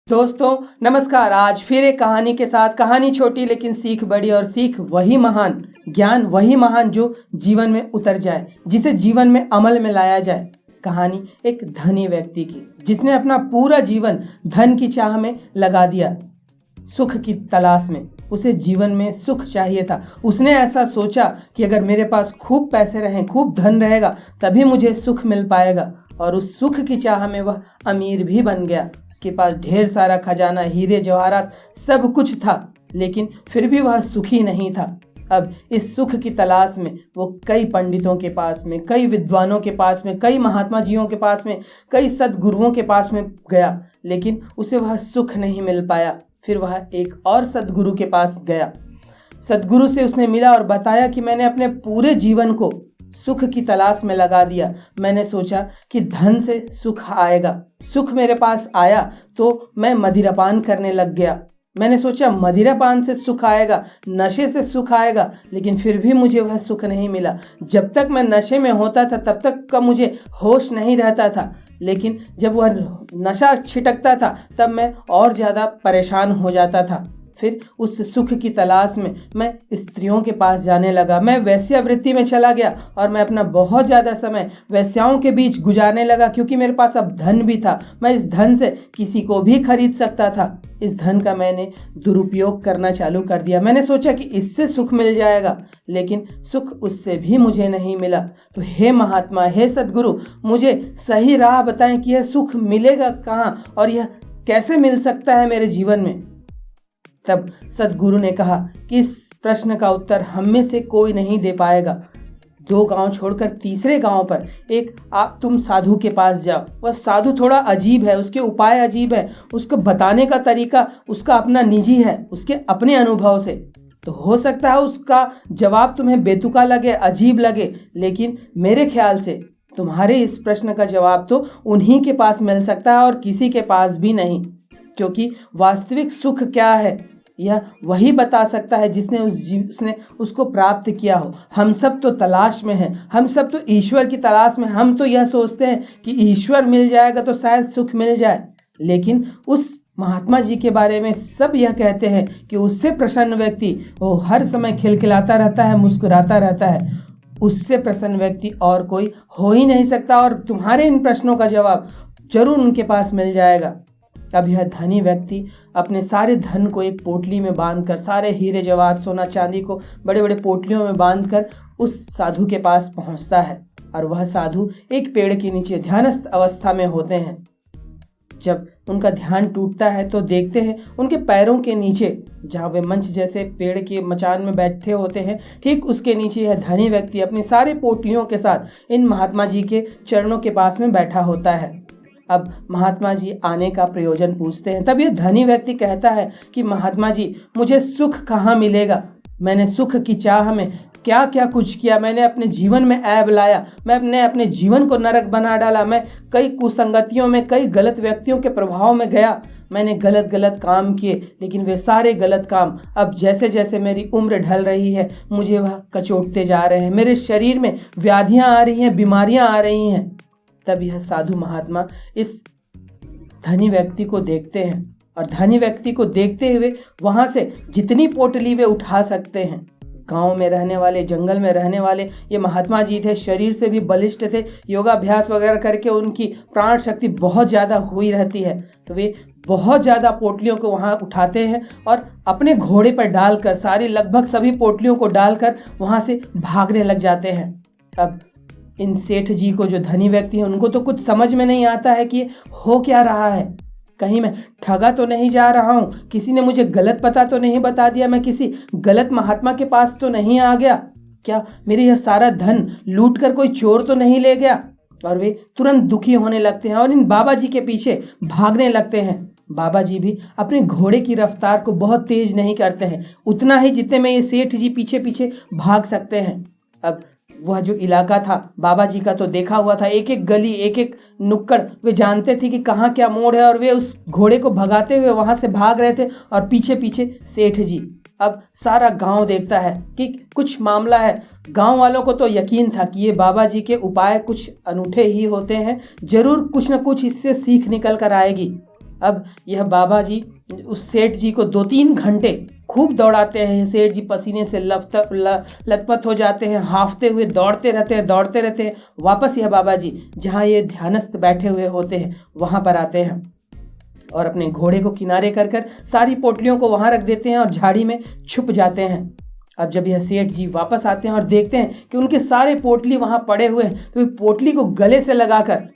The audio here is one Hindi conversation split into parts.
दोस्तों नमस्कार। आज फिर एक कहानी के साथ, कहानी छोटी लेकिन सीख बड़ी, और सीख वही महान, ज्ञान वही महान जो जीवन में उतर जाए, जिसे जीवन में अमल में लाया जाए। कहानी एक धनी व्यक्ति की, जिसने अपना पूरा जीवन धन की चाह में लगा दिया, सुख की तलाश में। उसे जीवन में सुख चाहिए था। उसने ऐसा सोचा कि अगर मेरे पास खूब पैसे रहें, खूब धन रहेगा, तभी मुझे सुख मिल पाएगा। और उस सुख की चाह में वह अमीर भी बन गया। उसके पास ढेर सारा खजाना, हीरे जवाहरात, सब कुछ था, लेकिन फिर भी वह सुखी नहीं था। अब इस सुख की तलाश में वो कई पंडितों के पास में, कई विद्वानों के पास में, कई महात्मा जियों के पास में, कई सद्गुरुओं के पास में गया, लेकिन उसे वह सुख नहीं मिल पाया। फिर वह एक और सद्गुरु के पास गया। सद्गुरु से उसने मिला और बताया कि मैंने अपने पूरे जीवन को सुख की तलाश में लगा दिया। मैंने सोचा कि धन से सुख आएगा। सुख मेरे पास आया तो मैं मदिरापान करने लग गया। मैंने सोचा मदिरापान से सुख आएगा, नशे से सुख आएगा, लेकिन फिर भी मुझे वह सुख नहीं मिला। जब तक मैं नशे में होता था तब तक का मुझे होश नहीं रहता था, लेकिन जब वह नशा छिटकता था तब मैं और ज़्यादा परेशान हो जाता था। फिर उस सुख की तलाश में मैं स्त्रियों के पास जाने लगा। मैं वेश्यावृत्ति में चला गया और मैं अपना बहुत ज़्यादा समय वेश्याओं के बीच गुजारने लगा, क्योंकि मेरे पास अब धन भी था। मैं इस धन से किसी को भी खरीद सकता था। इस धन का मैंने दुरुपयोग करना चालू कर दिया। मैंने सोचा कि इससे सुख मिल जाएगा, लेकिन सुख उससे भी मुझे नहीं मिला। तो हे महात्मा, हे सद्गुरु, मुझे सही राह बताएं कि यह सुख मिलेगा कहाँ और यह कैसे मिल सकता है मेरे जीवन में। तब सद्गुरु ने कहा कि इस प्रश्न का उत्तर हम में से कोई नहीं दे पाएगा। 2 गांव छोड़कर तीसरे गांव पर तुम साधु के पास जाओ। वह साधु थोड़ा अजीब है, उसके उपाय अजीब है, उसको बताने का तरीका उसका अपना निजी है, उसके अपने अनुभव से। तो हो सकता है उसका जवाब तुम्हें बेतुका लगे, अजीब लगे, लेकिन मेरे ख्याल से तुम्हारे इस प्रश्न का जवाब तो उन्हीं के पास मिल सकता है और किसी के पास भी नहीं। क्योंकि वास्तविक सुख क्या है यह वही बता सकता है जिसने उसने उसको प्राप्त किया हो। हम सब तो तलाश में हैं, हम सब तो ईश्वर की तलाश में। हम तो यह सोचते हैं कि ईश्वर मिल जाएगा तो शायद सुख मिल जाए, लेकिन उस महात्मा जी के बारे में सब यह कहते हैं कि उससे प्रसन्न व्यक्ति वो हर समय खिलखिलाता रहता है, मुस्कुराता रहता है। उससे प्रसन्न व्यक्ति और कोई हो ही नहीं सकता, और तुम्हारे इन प्रश्नों का जवाब जरूर उनके पास मिल जाएगा। अब यह धनी व्यक्ति अपने सारे धन को एक पोटली में बांधकर, सारे हीरे जवाहरात, सोना चांदी को बड़े बड़े पोटलियों में बांधकर उस साधु के पास पहुंचता है। और वह साधु एक पेड़ के नीचे ध्यानस्थ अवस्था में होते हैं। जब उनका ध्यान टूटता है तो देखते हैं उनके पैरों के नीचे, जहाँ वे मंच जैसे पेड़ के मचान में बैठे होते हैं, ठीक उसके नीचे यह धनी व्यक्ति अपनी सारी पोटलियों के साथ इन महात्मा जी के चरणों के पास में बैठा होता है। अब महात्मा जी आने का प्रयोजन पूछते हैं। तब यह धनी व्यक्ति कहता है कि महात्मा जी, मुझे सुख कहाँ मिलेगा? मैंने सुख की चाह में क्या क्या कुछ किया। मैंने अपने जीवन में ऐब लाया, मैंने अपने जीवन को नरक बना डाला। मैं कई कुसंगतियों में, कई गलत व्यक्तियों के प्रभाव में गया। मैंने गलत गलत काम किए, लेकिन वे सारे गलत काम अब जैसे जैसे मेरी उम्र ढल रही है मुझे वह कचोटते जा रहे हैं। मेरे शरीर में व्याधियाँ आ रही हैं, बीमारियाँ आ रही हैं। तब यह साधु महात्मा इस धनी व्यक्ति को देखते हैं, और धनी व्यक्ति को देखते हुए वहाँ से जितनी पोटली वे उठा सकते हैं। गांव में रहने वाले, जंगल में रहने वाले ये महात्मा जी थे, शरीर से भी बलिष्ठ थे, योगाभ्यास वगैरह करके उनकी प्राण शक्ति बहुत ज़्यादा हुई रहती है। तो वे बहुत ज़्यादा पोटलियों को वहाँ उठाते हैं और अपने घोड़े पर डालकर, सारी लगभग सभी पोटलियों को डालकर वहाँ से भागने लग जाते हैं। अब इन सेठ जी को, जो धनी व्यक्ति हैं, उनको तो कुछ समझ में नहीं आता है कि हो क्या रहा है। कहीं मैं ठगा तो नहीं जा रहा हूँ, किसी ने मुझे गलत पता तो नहीं बता दिया, मैं किसी गलत महात्मा के पास तो नहीं आ गया, क्या मेरे यह सारा धन लूट कर कोई चोर तो नहीं ले गया? और वे तुरंत दुखी होने लगते हैं और इन बाबा जी के पीछे भागने लगते हैं। बाबा जी भी अपने घोड़े की रफ्तार को बहुत तेज नहीं करते हैं, उतना ही जितने में ये सेठ जी पीछे पीछे भाग सकते हैं। अब वह जो इलाका था बाबा जी का तो देखा हुआ था, एक एक गली, एक एक नुक्कड़ वे जानते थे कि कहाँ क्या मोड़ है, और वे उस घोड़े को भगाते हुए वहाँ से भाग रहे थे और पीछे पीछे सेठ जी। अब सारा गांव देखता है कि कुछ मामला है। गांव वालों को तो यकीन था कि ये बाबा जी के उपाय कुछ अनूठे ही होते हैं, जरूर कुछ न कुछ इससे सीख निकल कर आएगी। अब यह बाबा जी उस सेठ जी को 2-3 घंटे खूब दौड़ाते हैं। सेठ जी पसीने से लथपथ हो जाते हैं, हांफते हुए दौड़ते रहते हैं। वापस यह बाबा जी जहाँ ये ध्यानस्थ बैठे हुए होते हैं वहाँ पर आते हैं और अपने घोड़े को किनारे कर सारी पोटलियों को वहाँ रख देते हैं और झाड़ी में छुप जाते हैं। अब जब यह सेठ जी वापस आते हैं और देखते हैं कि उनके सारे पोटली वहाँ पड़े हुए हैं, तो पोटली को गले से लगाकर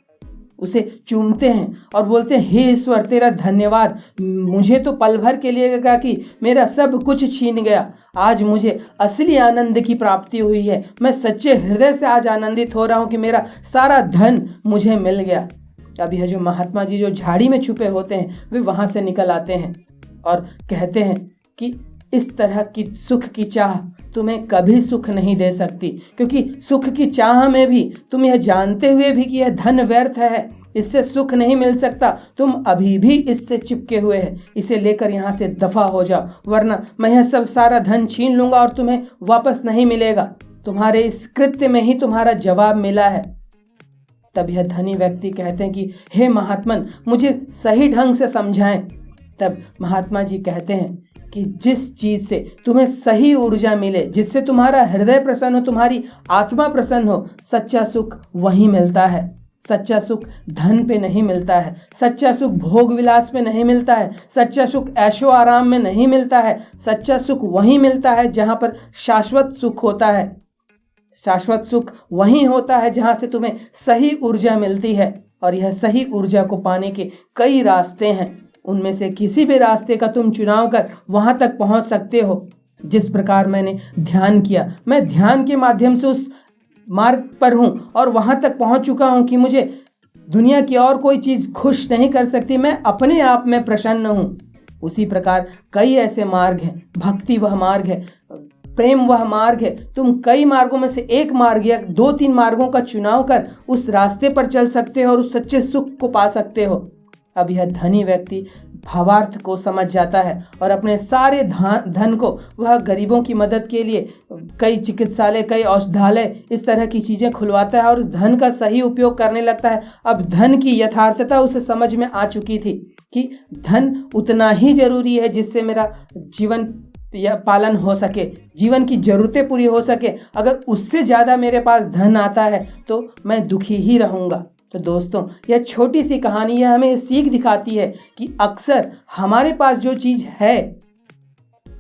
उसे चूमते हैं और बोलते हैं, हे ईश्वर तेरा धन्यवाद, मुझे तो पल भर के लिए लगा कि मेरा सब कुछ छीन गया, आज मुझे असली आनंद की प्राप्ति हुई है। मैं सच्चे हृदय से आज आनंदित हो रहा हूँ कि मेरा सारा धन मुझे मिल गया। अब यह जो महात्मा जी जो झाड़ी में छुपे होते हैं वे वहाँ से निकल आते हैं और कहते हैं कि इस तरह की सुख की चाह तुम्हें कभी सुख नहीं दे सकती, क्योंकि सुख की चाह में भी तुम यह जानते हुए भी कि यह धन व्यर्थ है, इससे सुख नहीं मिल सकता, तुम अभी भी इससे चिपके हुए हैं। इसे लेकर यहाँ से दफा हो जाओ, वरना मैं यह सब सारा धन छीन लूँगा और तुम्हें वापस नहीं मिलेगा। तुम्हारे इस कृत्य में ही तुम्हारा जवाब मिला है। तब यह धनी व्यक्ति कहते हैं कि हे महात्मन, मुझे सही ढंग से समझाएं। तब महात्मा जी कहते हैं कि जिस चीज़ से तुम्हें सही ऊर्जा मिले, जिससे तुम्हारा हृदय प्रसन्न हो, तुम्हारी आत्मा प्रसन्न हो, सच्चा सुख वहीं मिलता है। सच्चा सुख धन पे नहीं मिलता है, सच्चा सुख भोग विलास में नहीं मिलता है, सच्चा सुख ऐशो आराम में नहीं मिलता है। सच्चा सुख वहीं मिलता है जहाँ पर शाश्वत सुख होता है। शाश्वत सुख वहीं होता है जहाँ से तुम्हें सही ऊर्जा मिलती है। और यह सही ऊर्जा को पाने के कई रास्ते हैं, उनमें से किसी भी रास्ते का तुम चुनाव कर वहाँ तक पहुँच सकते हो। जिस प्रकार मैंने ध्यान किया, मैं ध्यान के माध्यम से उस मार्ग पर हूँ और वहाँ तक पहुँच चुका हूँ कि मुझे दुनिया की और कोई चीज़ खुश नहीं कर सकती, मैं अपने आप में प्रसन्न हूँ। उसी प्रकार कई ऐसे मार्ग हैं, भक्ति वह मार्ग है, प्रेम वह मार्ग है। तुम कई मार्गों में से एक मार्ग या 2-3 मार्गों का चुनाव कर उस रास्ते पर चल सकते हो और उस सच्चे सुख को पा सकते हो। अब यह धनी व्यक्ति भावार्थ को समझ जाता है और अपने सारे धन को वह गरीबों की मदद के लिए कई चिकित्सालय, कई औषधालय, इस तरह की चीज़ें खुलवाता है और उस धन का सही उपयोग करने लगता है। अब धन की यथार्थता उसे समझ में आ चुकी थी कि धन उतना ही जरूरी है जिससे मेरा जीवन या पालन हो सके, जीवन की ज़रूरतें पूरी हो सके। अगर उससे ज़्यादा मेरे पास धन आता है तो मैं दुखी ही रहूँगा। तो दोस्तों, यह छोटी सी कहानी यह हमें सीख दिखाती है कि अक्सर हमारे पास जो चीज़ है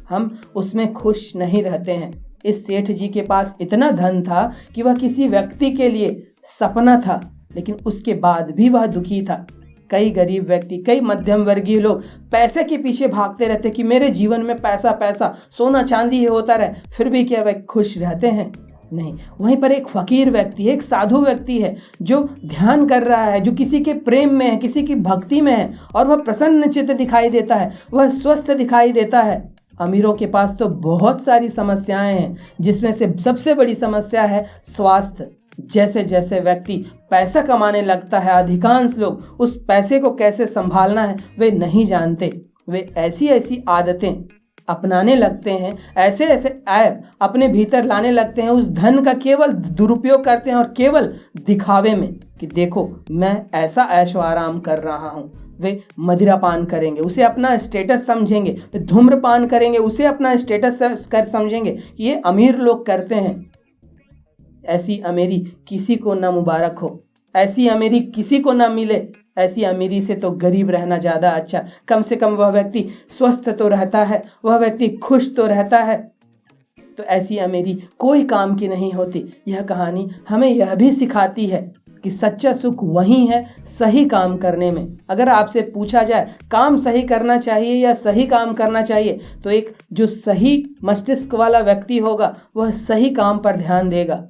हम उसमें खुश नहीं रहते हैं। इस सेठ जी के पास इतना धन था कि वह किसी व्यक्ति के लिए सपना था, लेकिन उसके बाद भी वह दुखी था। कई गरीब व्यक्ति, कई मध्यम वर्गीय लोग पैसे के पीछे भागते रहते कि मेरे जीवन में पैसा पैसा, सोना चांदी ही होता रहे, फिर भी क्या वह खुश रहते हैं? नहीं। वहीं पर एक फकीर व्यक्ति, एक साधु व्यक्ति है जो ध्यान कर रहा है, जो किसी के प्रेम में है, किसी की भक्ति में है और वह प्रसन्न चित्त दिखाई देता है, वह स्वस्थ दिखाई देता है। अमीरों के पास तो बहुत सारी समस्याएं हैं, जिसमें से सबसे बड़ी समस्या है स्वास्थ्य। जैसे जैसे व्यक्ति पैसा कमाने लगता है, अधिकांश लोग उस पैसे को कैसे संभालना है वे नहीं जानते। वे ऐसी ऐसी आदतें अपनाने लगते हैं, ऐसे ऐसे ऐप अपने भीतर लाने लगते हैं, उस धन का केवल दुरुपयोग करते हैं और केवल दिखावे में कि देखो मैं ऐसा ऐशो आराम कर रहा हूँ। वे मदिरा पान करेंगे, उसे अपना स्टेटस समझेंगे, वे धूम्रपान करेंगे, उसे अपना स्टेटस कर समझेंगे। ये अमीर लोग करते हैं। ऐसी अमीरी किसी को ना मुबारक हो, ऐसी अमीरी किसी को ना मिले। ऐसी अमीरी से तो गरीब रहना ज़्यादा अच्छा। कम से कम वह व्यक्ति स्वस्थ तो रहता है, वह व्यक्ति खुश तो रहता है। तो ऐसी अमीरी कोई काम की नहीं होती। यह कहानी हमें यह भी सिखाती है कि सच्चा सुख वही है सही काम करने में। अगर आपसे पूछा जाए काम सही करना चाहिए या सही काम करना चाहिए, तो एक जो सही मस्तिष्क वाला व्यक्ति होगा वह सही काम पर ध्यान देगा।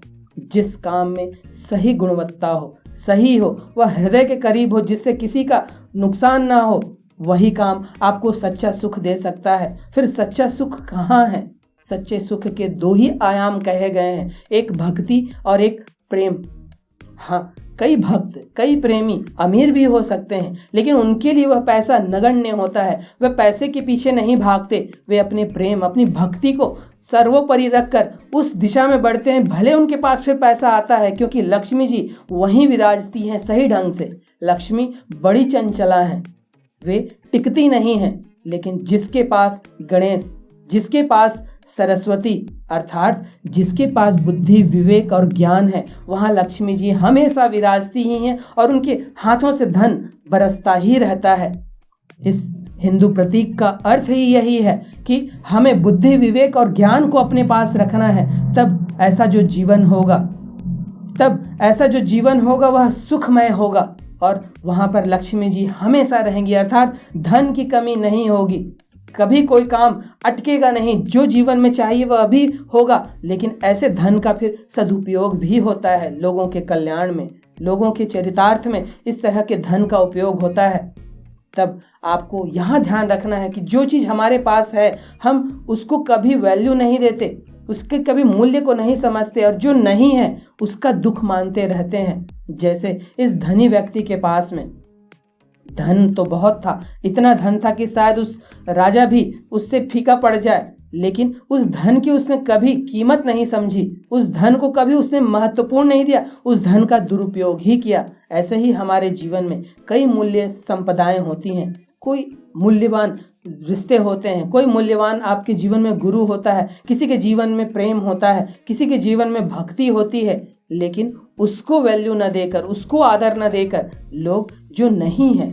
जिस काम में सही गुणवत्ता हो, सही हो, वह हृदय के करीब हो, जिससे किसी का नुकसान ना हो, वही काम आपको सच्चा सुख दे सकता है। फिर सच्चा सुख कहाँ है? सच्चे सुख के 2 ही आयाम कहे गए हैं, एक भक्ति और एक प्रेम। हाँ, कई भक्त, कई प्रेमी अमीर भी हो सकते हैं, लेकिन उनके लिए वह पैसा नगण्य होता है। वह पैसे के पीछे नहीं भागते, वे अपने प्रेम, अपनी भक्ति को सर्वोपरि रखकर उस दिशा में बढ़ते हैं। भले उनके पास फिर पैसा आता है, क्योंकि लक्ष्मी जी वहीं विराजती हैं सही ढंग से। लक्ष्मी बड़ी चंचला हैं, वे टिकती नहीं हैं। लेकिन जिसके पास गणेश, जिसके पास सरस्वती अर्थात जिसके पास बुद्धि, विवेक और ज्ञान है, वहाँ लक्ष्मी जी हमेशा विराजती ही हैं और उनके हाथों से धन बरसता ही रहता है। इस हिंदू प्रतीक का अर्थ ही यही है कि हमें बुद्धि, विवेक और ज्ञान को अपने पास रखना है। तब ऐसा जो जीवन होगा वह सुखमय होगा और वहाँ पर लक्ष्मी जी हमेशा रहेंगी, अर्थात धन की कमी नहीं होगी। कभी कोई काम अटकेगा नहीं, जो जीवन में चाहिए वह अभी होगा। लेकिन ऐसे धन का फिर सदुपयोग भी होता है, लोगों के कल्याण में, लोगों के चरितार्थ में इस तरह के धन का उपयोग होता है। तब आपको यहाँ ध्यान रखना है कि जो चीज़ हमारे पास है हम उसको कभी वैल्यू नहीं देते, उसके कभी मूल्य को नहीं समझते, और जो नहीं है उसका दुख मानते रहते हैं। जैसे इस धनी व्यक्ति के पास में धन तो बहुत था, इतना धन था कि शायद उस राजा भी उससे फीका पड़ जाए, लेकिन उस धन की उसने कभी कीमत नहीं समझी, उस धन को कभी उसने महत्वपूर्ण नहीं दिया, उस धन का दुरुपयोग ही किया। ऐसे ही हमारे जीवन में कई मूल्य संपदाएं होती हैं, कोई मूल्यवान रिश्ते होते हैं, कोई मूल्यवान आपके जीवन में गुरु होता है, किसी के जीवन में प्रेम होता है, किसी के जीवन में भक्ति होती है, लेकिन उसको वैल्यू न देकर, उसको आदर न देकर लोग जो नहीं है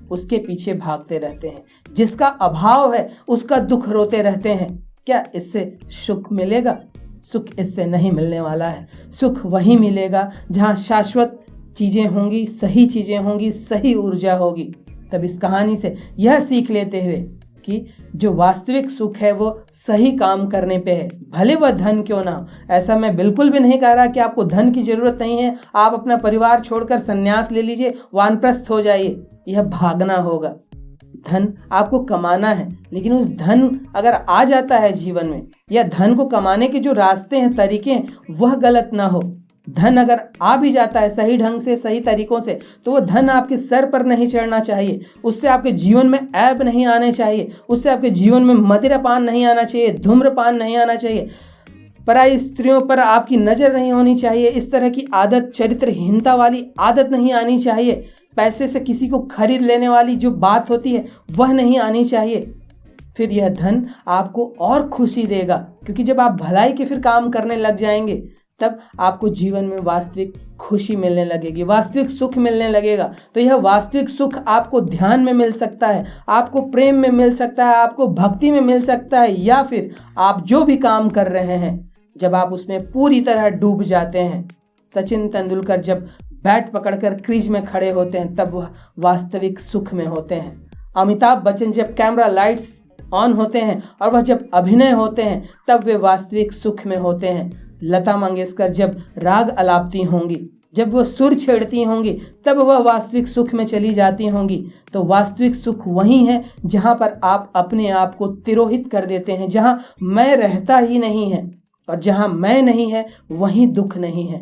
उसके पीछे भागते रहते हैं। जिसका अभाव है उसका दुख रोते रहते हैं। क्या इससे सुख मिलेगा? सुख इससे नहीं मिलने वाला है। सुख वहीं मिलेगा जहाँ शाश्वत चीज़ें होंगी, सही चीज़ें होंगी, सही ऊर्जा होगी। तब इस कहानी से यह सीख लेते हुए कि जो वास्तविक सुख है वो सही काम करने पे है, भले वह धन क्यों ना हो। ऐसा मैं बिल्कुल भी नहीं कह रहा कि आपको धन की ज़रूरत नहीं है, आप अपना परिवार छोड़कर संन्यास ले लीजिए, वानप्रस्थ हो जाइए। यह भागना होगा। धन आपको कमाना है, लेकिन उस धन अगर आ जाता है जीवन में, या धन को कमाने के जो रास्ते हैं, तरीके हैं, वह गलत ना हो। धन अगर आ भी जाता है सही ढंग से, सही तरीकों से, तो वो धन आपके सर पर नहीं चढ़ना चाहिए, उससे आपके जीवन में ऐब नहीं आने चाहिए, उससे आपके जीवन में मदिरापान नहीं आना चाहिए, धूम्रपान नहीं आना चाहिए, पराई स्त्रियों पर आपकी नज़र नहीं होनी चाहिए, इस तरह की आदत, चरित्रहीनता वाली आदत नहीं आनी चाहिए, पैसे से किसी को खरीद लेने वाली जो बात होती है वह नहीं आनी चाहिए। फिर यह धन आपको और खुशी देगा, क्योंकि जब आप भलाई के फिर काम करने लग जाएंगे तब आपको जीवन में वास्तविक खुशी मिलने लगेगी, वास्तविक सुख मिलने लगेगा। तो यह वास्तविक सुख आपको ध्यान में मिल सकता है, आपको प्रेम में मिल सकता है, आपको भक्ति में मिल सकता है, या फिर आप जो भी काम कर रहे हैं जब आप उसमें पूरी तरह डूब जाते हैं। सचिन तेंदुलकर जब बैट पकड़कर क्रीज में खड़े होते हैं तब वह वास्तविक सुख में होते हैं। अमिताभ बच्चन जब कैमरा लाइट्स ऑन होते हैं और वह जब अभिनय होते हैं तब वे वास्तविक सुख में होते हैं। लता मंगेशकर जब राग अलापती होंगी, जब वह सुर छेड़ती होंगी, तब वह वास्तविक सुख में चली जाती होंगी। तो वास्तविक सुख वही है जहाँ पर आप अपने आप को तिरोहित कर देते हैं, जहाँ मैं रहता ही नहीं है, और जहाँ मैं नहीं है वहीं दुख नहीं है।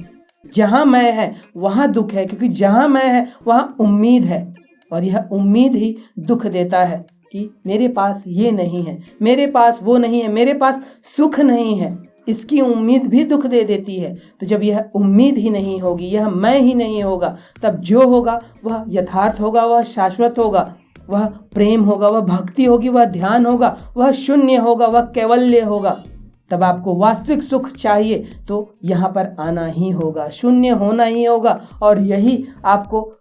जहाँ मैं है वहाँ दुख है, क्योंकि जहाँ मैं है वहाँ उम्मीद है, और यह उम्मीद ही दुख देता है कि मेरे पास ये नहीं है, मेरे पास वो नहीं है, मेरे पास सुख नहीं है। इसकी उम्मीद भी दुख दे देती है। तो जब यह उम्मीद ही नहीं होगी, यह मैं ही नहीं होगा, तब जो होगा वह यथार्थ होगा, वह शाश्वत होगा, वह प्रेम होगा, वह भक्ति होगी, वह ध्यान होगा, वह शून्य होगा, वह कैवल्य होगा। तब आपको वास्तविक सुख चाहिए तो यहाँ पर आना ही होगा, शून्य होना ही होगा, और यही आपको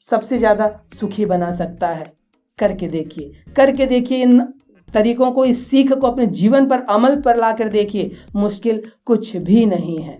सबसे ज़्यादा सुखी बना सकता है। करके देखिए इन तरीकों को, इस सीख को अपने जीवन पर अमल पर लाकर देखिए। मुश्किल कुछ भी नहीं है।